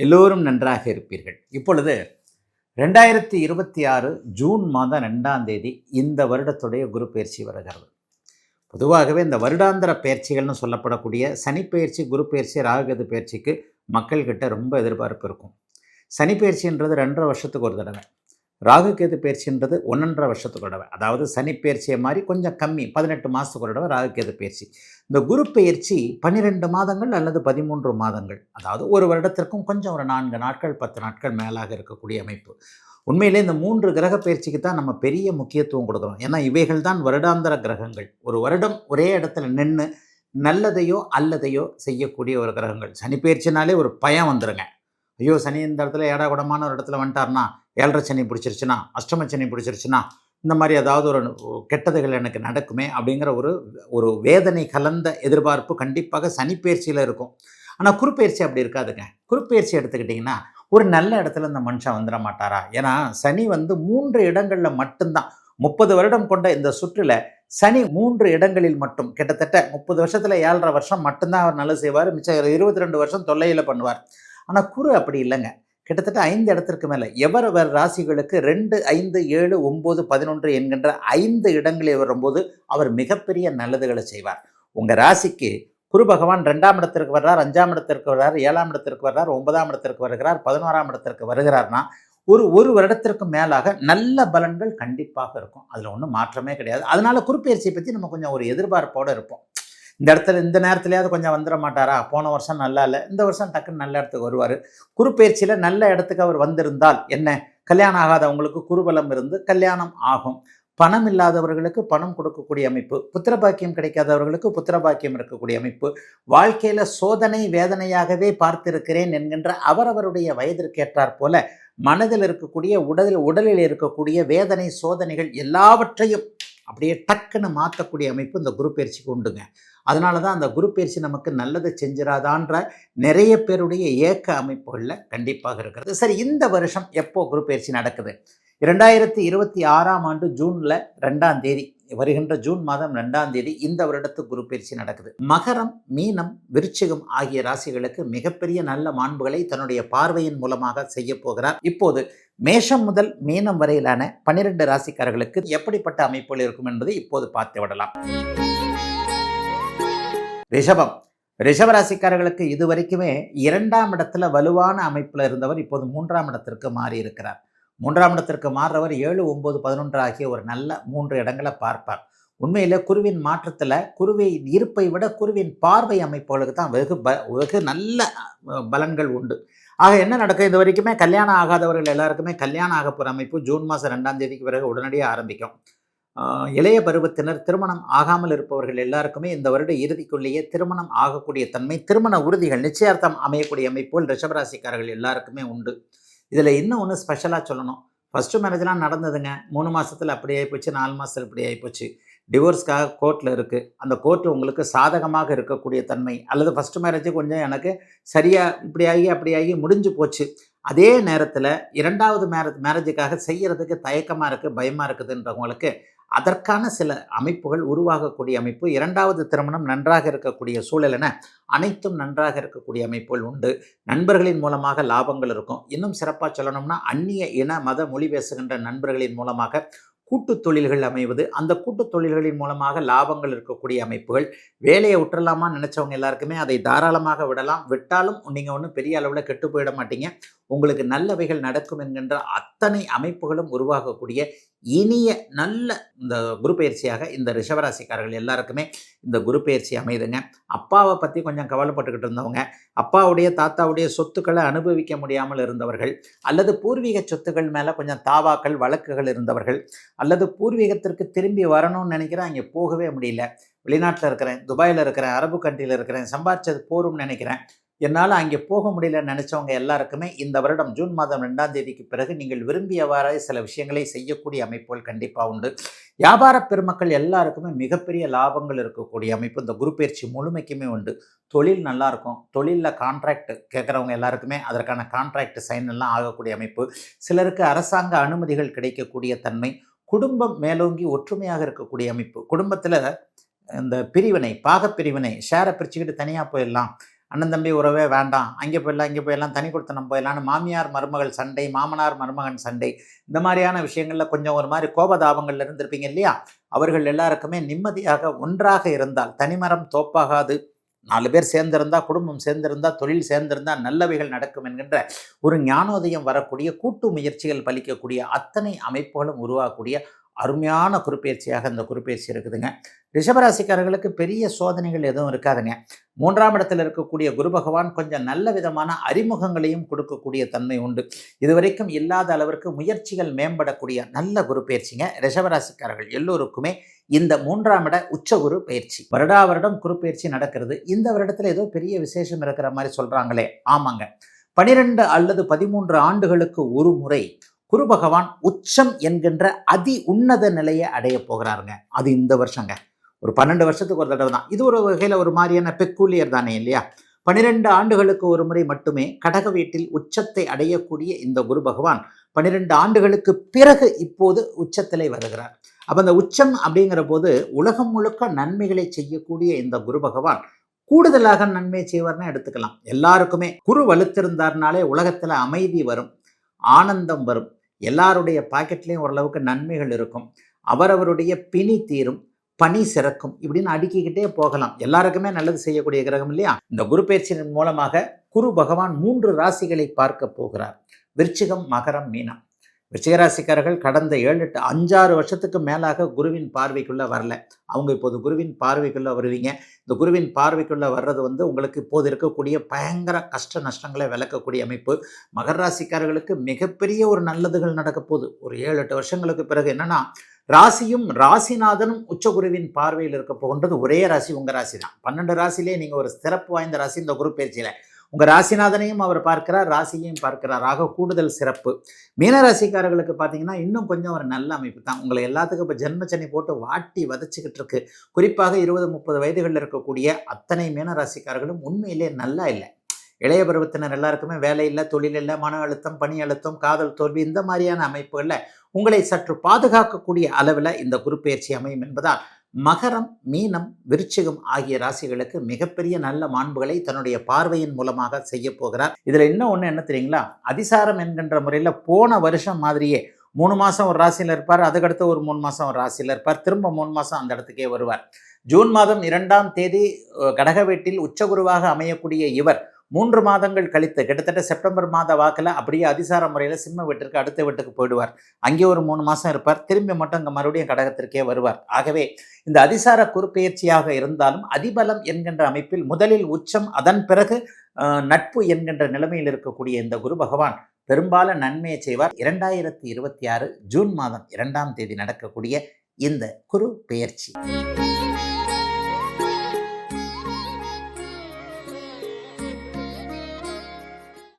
எல்லோரும் நன்றாக இருப்பீர்கள். இப்பொழுது 2026 ஜூன் மாதம் 2ஆம் தேதி இந்த வருடத்துடைய குரு பயிற்சி வருகிறது. பொதுவாகவே இந்த வருடாந்திர பயிற்சிகள்னு சொல்லப்படக்கூடிய சனி பயிற்சி, குரு பயிற்சி, ராகுகேது பயிற்சிக்கு மக்கள்கிட்ட ரொம்ப எதிர்பார்ப்பு இருக்கும். சனி பயிற்சின்றது 2.5 வருஷத்துக்கு ஒரு தடவை, ராகுகேது பயிற்சின்றது 1.5 வருஷத்துக்கு ஒரு தடவை. அதாவது சனி பயிற்சியை மாதிரி கொஞ்சம் கம்மி, 18 மாதத்துக்கு ஒரு தடவை ராகுகேது பயிற்சி. இந்த குரு பயிற்சி 12 மாதங்கள் அல்லது 13 மாதங்கள், அதாவது ஒரு வருடத்திற்கும் கொஞ்சம் ஒரு 4 நாட்கள் 10 நாட்கள் மேலாக இருக்கக்கூடிய அமைப்பு. உண்மையிலே இந்த 3 கிரக பயிற்சிக்கு தான் நம்ம பெரிய முக்கியத்துவம் கொடுக்குறோம். ஏன்னா இவைகள் தான் வருடாந்திர கிரகங்கள். ஒரு வருடம் ஒரே இடத்துல நின்று நல்லதையோ அல்லதையோ செய்யக்கூடிய ஒரு கிரகங்கள். சனி பயிற்சினாலே ஒரு பயம் வந்துடுங்க. ஐயோ, சனி இந்த இடத்துல ஏடாகுடமான ஒரு இடத்துல வந்துட்டார்னா, 7.5 சனி பிடிச்சிருச்சுன்னா, அஷ்டம சனி பிடிச்சிருச்சுன்னா, இந்த மாதிரி ஏதாவது ஒரு கெட்டதுகள் எனக்கு நடக்குமே அப்படிங்கிற ஒரு வேதனை கலந்த எதிர்பார்ப்பு கண்டிப்பாக சனி பயிற்சியில் இருக்கும். ஆனால் குருப்பெயர்ச்சி அப்படி இருக்காதுங்க. குருப்பெயர்ச்சி எடுத்துக்கிட்டிங்கன்னா ஒரு நல்ல இடத்துல இந்த மனுஷன் வந்துட மாட்டாரா? ஏன்னா சனி 3 இடங்களில் மட்டும்தான் 30 வருடம் கொண்ட இந்த சுற்றில் சனி 3 இடங்களில் மட்டும் கிட்டத்தட்ட 30 வருஷத்தில் 7.5 வருஷம் மட்டும்தான் அவர் நல்லது செய்வார். மிச்சம் 22 வருஷம் தொல்லையில் பண்ணுவார். ஆனால் குரு அப்படி இல்லைங்க. கிட்டத்தட்ட 5 இடத்திற்கு மேலே எவர் ராசிகளுக்கு 2, 5, 7, 9, 11 என்கின்ற 5 இடங்களில் வரும்போது அவர் மிகப்பெரிய நல்லதுகளை செய்வார். உங்கள் ராசிக்கு குரு பகவான் 2ஆம் இடத்திற்கு வர்றார், 5ஆம் இடத்திற்கு வர்றார், 7ஆம் இடத்திற்கு வர்றார், 9ஆம் இடத்திற்கு வருகிறார், 11ஆம் இடத்திற்கு வருகிறார்னா ஒரு வருடத்திற்கு மேலாக நல்ல பலன்கள் கண்டிப்பாக இருக்கும். அதில் ஒன்றும் மாற்றமே கிடையாது. அதனால குருப்பெயர்ச்சியை பற்றி நம்ம கொஞ்சம் ஒரு எதிர்பார்ப்போடு இருப்போம். இந்த இடத்துல இந்த நேரத்துலையாவது கொஞ்சம் வந்துட மாட்டாரா? போன வருஷம் நல்லா இல்லை, இந்த வருஷம் டக்குன்னு நல்ல இடத்துக்கு வருவார். குருப்பெயர்ச்சியில் நல்ல இடத்துக்கு அவர் வந்திருந்தால் என்ன, கல்யாணம் ஆகாதவங்களுக்கு குருபலம் இருந்து கல்யாணம் ஆகும். பணம் இல்லாதவர்களுக்கு பணம் கொடுக்கக்கூடிய அமைப்பு, புத்திரபாக்கியம் கிடைக்காதவர்களுக்கு புத்திரபாக்கியம் இருக்கக்கூடிய அமைப்பு, வாழ்க்கையில் சோதனை வேதனையாகவே பார்த்திருக்கிறேன் என்கின்ற அவரவருடைய வயதிற்கேற்றாற் போல மனதில் இருக்கக்கூடிய உடலில் இருக்கக்கூடிய வேதனை சோதனைகள் எல்லாவற்றையும் அப்படியே டக்குன்னு மாற்றக்கூடிய அமைப்பு இந்த குரு பயிற்சிக்கு உண்டுங்க. அதனால தான் அந்த குரு பயிற்சி நமக்கு நல்லதை செஞ்சிடாதான்ற நிறைய பேருடைய ஏக்க அமைப்புகளில் கண்டிப்பாக இருக்கிறது. சரி, இந்த வருஷம் எப்போ குரு பயிற்சி நடக்குது? 2026ஆம் ஆண்டு ஜூனில் 2ஆம் தேதி, வருகின்ற ஜூன் மாதம் 2ஆம் தேதி இந்த வருடத்துக்கு குரு பயிற்சி நடக்குது. மகரம், மீனம், விருச்சிகம் ஆகிய ராசிகளுக்கு மிகப்பெரிய நல்ல மாண்புகளை தன்னுடைய பார்வையின் மூலமாக செய்ய போகிறார். இப்போது மேஷம் முதல் மீனம் வரையிலான 12 ராசிக்காரர்களுக்கு எப்படிப்பட்ட அமைப்புகள் இருக்கும் என்பதை இப்போது பார்த்து விடலாம். ரிஷப ராசிக்காரர்களுக்கு இதுவரைக்குமே 2ஆம் இடத்துல வலுவான அமைப்புல இருந்தவர் இப்போது 3ஆம் இடத்திற்கு மாறி இருக்கிறார். 3ஆம் இடத்திற்கு மாறுறவர் 7, 9, 11 ஆகிய ஒரு நல்ல 3 இடங்களை பார்ப்பார். உண்மையில குருவின் மாற்றத்தில் குருவின் இருப்பை விட குருவின் பார்வை அமைப்புகளுக்கு தான் வெகு நல்ல பலன்கள் உண்டு. ஆக என்ன நடக்கும்? இது வரைக்குமே கல்யாணம் ஆகாதவர்கள் எல்லாருக்குமே கல்யாணம் ஆக போகிற அமைப்பு ஜூன் மாதம் 2ஆம் தேதிக்கு பிறகு உடனடியாக ஆரம்பிக்கும். இளைய பருவத்தினர், திருமணம் ஆகாமல் இருப்பவர்கள் எல்லாருக்குமே இந்த வருட இறுதிக்குள்ளேயே திருமணம் ஆகக்கூடிய தன்மை, திருமண உறுதிகள், நிச்சயார்த்தம் அமையக்கூடிய அமைப்புகள் ரிஷபராசிக்காரர்கள் எல்லாருக்குமே உண்டு. இதில் இன்னும் ஒன்று ஸ்பெஷலாக சொல்லணும். ஃபஸ்ட்டு மேரேஜ்லாம் நடந்ததுங்க, 3 மாதத்தில் அப்படி ஆகிப்போச்சு, 4 மாதத்தில் இப்படி ஆகிப்போச்சு. டிவோர்ஸ்க்காக கோர்ட்டில் இருக்குது. அந்த கோர்ட்டு உங்களுக்கு சாதகமாக இருக்கக்கூடிய தன்மை, அல்லது ஃபஸ்ட்டு மேரேஜ் கொஞ்சம் எனக்கு சரியாக இப்படி ஆகி அப்படி ஆகி முடிஞ்சு போச்சு. அதே நேரத்தில் 2வது மேரேஜுக்காக செய்கிறதுக்கு தயக்கமாக இருக்குது, பயமாக இருக்குதுன்றவங்களுக்கு அதற்கான சில அமைப்புகள் உருவாகக்கூடிய அமைப்பு, 2வது திருமணம் நன்றாக இருக்கக்கூடிய சூழல் என அனைத்தும் நன்றாக இருக்கக்கூடிய அமைப்புகள் உண்டு. நண்பர்களின் மூலமாக லாபங்கள் இருக்கும். இன்னும் சிறப்பாக சொல்லணும்னா அந்நிய இன மத மொழி பேசுகின்ற நண்பர்களின் மூலமாக கூட்டு தொழில்கள் அமைவது, அந்த கூட்டு தொழில்களின் மூலமாக லாபங்கள் இருக்கக்கூடிய அமைப்புகள். வேலையை விட்டுறலாமா நினச்சவங்க எல்லாருக்குமே அதை தாராளமாக விடலாம். விட்டாலும் நீங்கள் ஒன்றும் பெரிய அளவில் கெட்டு போயிட மாட்டீங்க. உங்களுக்கு நல்லவைகள் நடக்கும் என்கின்ற அத்தனை அமைப்புகளும் உருவாகக்கூடிய இனிய நல்ல இந்த குரு பயிற்சியாக இந்த ரிஷபராசிக்காரர்கள் எல்லாருக்குமே இந்த குரு பயிற்சி அமைதுங்க. அப்பாவை பற்றி கொஞ்சம் கவலைப்பட்டுக்கிட்டு இருந்தவங்க, அப்பாவுடைய தாத்தாவுடைய சொத்துக்களை அனுபவிக்க முடியாமல் இருந்தவர்கள், அல்லது பூர்வீக சொத்துக்கள் மேலே கொஞ்சம் தாவாக்கள் வழக்குகள் இருந்தவர்கள், அல்லது பூர்வீகத்திற்கு திரும்பி வரணும்னு நினைக்கிறேன், அங்கே போகவே முடியல, வெளிநாட்டில் இருக்கிறேன், துபாயில் இருக்கிறேன், அரபு கண்ட்ரியில் இருக்கிறேன், சம்பாதிச்சது போரும்னு நினைக்கிறேன், என்னால் அங்கே போக முடியலன்னு நினச்சவங்க எல்லாருக்குமே இந்த வருடம் ஜூன் மாதம் 2ஆம் தேதிக்கு பிறகு நீங்கள் விரும்பியவாறு சில விஷயங்களை செய்யக்கூடிய அமைப்புகள் கண்டிப்பாக உண்டு. வியாபார பெருமக்கள் எல்லாருக்குமே மிகப்பெரிய லாபங்கள் இருக்கக்கூடிய அமைப்பு இந்த குரு பயிற்சி முழுமைக்குமே உண்டு. தொழில் நல்லாயிருக்கும். தொழிலில் கான்ட்ராக்ட் கேட்குறவங்க எல்லாருக்குமே அதற்கான கான்ட்ராக்ட் சைன் எல்லாம் ஆகக்கூடிய அமைப்பு. சிலருக்கு அரசாங்க அனுமதிகள் கிடைக்கக்கூடிய தன்மை. குடும்பம் மேலோங்கி ஒற்றுமையாக இருக்கக்கூடிய அமைப்பு. குடும்பத்தில் இந்த பிரிவினை, பாகப்பிரிவினை, ஷேரை பிரிச்சுக்கிட்டு தனியாக போயிடலாம், அண்ணன் தம்பி உறவே வேண்டாம், அங்கே போயிடலாம் இங்கே போயிடலாம், தனி கொடுத்து நம்ம போயிடலான்னு மாமியார் மருமகள் சண்டை, மாமனார் மருமகன் சண்டை, இந்த மாதிரியான விஷயங்களில் கொஞ்சம் ஒரு மாதிரி கோபதாபங்கள் இருந்திருப்பீங்க இல்லையா? அவர்கள் எல்லாருக்குமே நிம்மதியாக ஒன்றாக இருந்தால் தனிமரம் தோப்பாகாது, 4 பேர் சேர்ந்திருந்தா, குடும்பம் சேர்ந்திருந்தா, தொழில் சேர்ந்திருந்தா நல்லவைகள் நடக்கும் என்கின்ற ஒரு ஞானோதயம் வரக்கூடிய, கூட்டு முயற்சிகள் பலிக்கக்கூடிய அத்தனை அமைப்புகளும் உருவாகக்கூடிய அருமையான குருப்பெயர்ச்சியாக இந்த குருப்பெயர்ச்சி இருக்குதுங்க. ரிஷபராசிக்காரர்களுக்கு பெரிய சோதனைகள் எதுவும் இருக்காதுங்க. 3ஆம் இடத்தில் இருக்கக்கூடிய குரு பகவான் கொஞ்சம் நல்ல விதமான அறிமுகங்களையும் கொடுக்கக்கூடிய தன்மை உண்டு. இதுவரைக்கும் இல்லாத அளவிற்கு முயற்சிகள் மேம்படக்கூடிய நல்ல குரு பயிற்சிங்க. ரிஷபராசிக்காரர்கள் எல்லோருக்குமே இந்த 3ஆம் இட உச்ச குரு பயிற்சி வருடா வருடம் குரு பயிற்சி நடக்கிறது. இந்த வருடத்துல ஏதோ பெரிய விசேஷம் இருக்கிற மாதிரி சொல்றாங்களே, ஆமாங்க. 12 அல்லது 13 ஆண்டுகளுக்கு ஒரு முறை குரு பகவான் உச்சம் என்கின்ற அதி உன்னத நிலையை அடைய போகிறாருங்க. அது இந்த வருஷங்க. ஒரு 12 வருஷத்துக்கு ஒரு தடவை தான். இது ஒரு வகையில் ஒரு மாதிரியான பெக்கூலியர் தானே இல்லையா? 12 ஆண்டுகளுக்கு ஒரு முறை மட்டுமே கடக வீட்டில் உச்சத்தை அடையக்கூடிய இந்த குரு பகவான் 12 ஆண்டுகளுக்கு பிறகு இப்போது உச்சத்திலே வருகிறார். அப்போ அந்த உச்சம் அப்படிங்கிற போது உலகம் முழுக்க நன்மைகளை செய்யக்கூடிய இந்த குரு பகவான் கூடுதலாக நன்மை செய்வார்னு எடுத்துக்கலாம். எல்லாருக்குமே குரு வலுத்திருந்தார்னாலே உலகத்தில் அமைதி வரும், ஆனந்தம் வரும், எல்லாருடைய பாக்கெட்லேயும் ஓரளவுக்கு நன்மைகள் இருக்கும், அவரவருடைய பிணி தீரும், பணி சிறக்கும், இப்படின்னு அடுக்கிக்கிட்டே போகலாம். எல்லாருக்குமே நல்லது செய்யக்கூடிய கிரகம் இல்லையா? இந்த குரு பயிற்சியின் மூலமாக குரு பகவான் 3 ராசிகளை பார்க்க போகிறார். விருச்சிகம், மகரம், மீனம். விருச்சிகராசிக்காரர்கள் கடந்த 5-6 வருஷத்துக்கு மேலாக குருவின் பார்வைக்குள்ளே வரல. அவங்க இப்போது குருவின் பார்வைக்குள்ளே வருவீங்க. இந்த குருவின் பார்வைக்குள்ளே வர்றது உங்களுக்கு இப்போது இருக்கக்கூடிய பயங்கர கஷ்ட நஷ்டங்களை விளக்கக்கூடிய அமைப்பு. மகர ராசிக்காரர்களுக்கு மிகப்பெரிய ஒரு நல்லதுகள் நடக்க போகுது. ஒரு 7-8 வருஷங்களுக்கு பிறகு என்னன்னா, ராசியும் ராசிநாதனும் உச்சகுருவின் பார்வையில் இருக்க போகின்றது. ஒரே ராசி உங்கள் ராசி தான். 12 ராசிலே நீங்கள் ஒரு சிறப்பு வாய்ந்த ராசி இந்த குரு பயிற்சியில். உங்கள் ராசிநாதனையும் அவர் பார்க்கிறார், ராசியையும் பார்க்கிறார். ஆக கூடுதல் சிறப்பு. மீனராசிக்காரர்களுக்கு பார்த்தீங்கன்னா இன்னும் கொஞ்சம் ஒரு நல்ல அமைப்பு தான். உங்களை எல்லாத்துக்கும் இப்போ ஜென்மச்சனி போட்டு வாட்டி வதச்சிக்கிட்டு இருக்கு. குறிப்பாக 20-30 வயதுகளில் இருக்கக்கூடிய அத்தனை மீனராசிக்காரர்களும் உண்மையிலே நல்லா இல்லை. இளைய பருவத்தினர் எல்லாருக்குமே வேலை இல்லை, தொழில் இல்லை, மன அழுத்தம், பணி அழுத்தம், காதல் தோல்வி, இந்த மாதிரியான அமைப்புகளில் உங்களை சற்று பாதுகாக்கக்கூடிய அளவில் இந்த குரு பயிற்சி அமையும் என்பதால் மகரம், மீனம், விருச்சிகம் ஆகிய ராசிகளுக்கு மிகப்பெரிய நல்ல மாண்புகளை தன்னுடைய பார்வையின் மூலமாக செய்ய போகிறார். இதில் இன்னும் ஒன்று என்ன தெரியுங்களா? அதிசாரம் என்கின்ற முறையில் போன வருஷம் மாதிரியே 3 மாதம் ஒரு ராசியில் இருப்பார், அதுக்கடுத்து ஒரு 3 மாதம் ஒரு ராசியில் இருப்பார், திரும்ப 3 மாதம் அந்த இடத்துக்கே வருவார். ஜூன் மாதம் 2ஆம் தேதி கடக வீட்டில் உச்சகுருவாக அமையக்கூடிய இவர் 3 மாதங்கள் கழித்து கிட்டத்தட்ட செப்டம்பர் மாத வாக்கில் அப்படியே அதிசார முறையில் சிம்ம வீட்டிற்கு அடுத்த வீட்டுக்கு போயிடுவார். அங்கே ஒரு 3 மாதம் இருப்பார், திரும்பி மட்டும் இங்கே மறுபடியும் கடகத்திற்கே வருவார். ஆகவே இந்த அதிசார குறுப்பெயர்ச்சியாக இருந்தாலும் அதிபலம் என்கின்ற அமைப்பில் முதலில் உச்சம், அதன் பிறகு நட்பு என்கின்ற நிலைமையில் இருக்கக்கூடிய இந்த குரு பகவான் பெரும்பாலும் நன்மையை செய்வார். 2026 ஜூன் மாதம் 2ஆம் தேதி நடக்கக்கூடிய இந்த குரு பெயர்ச்சி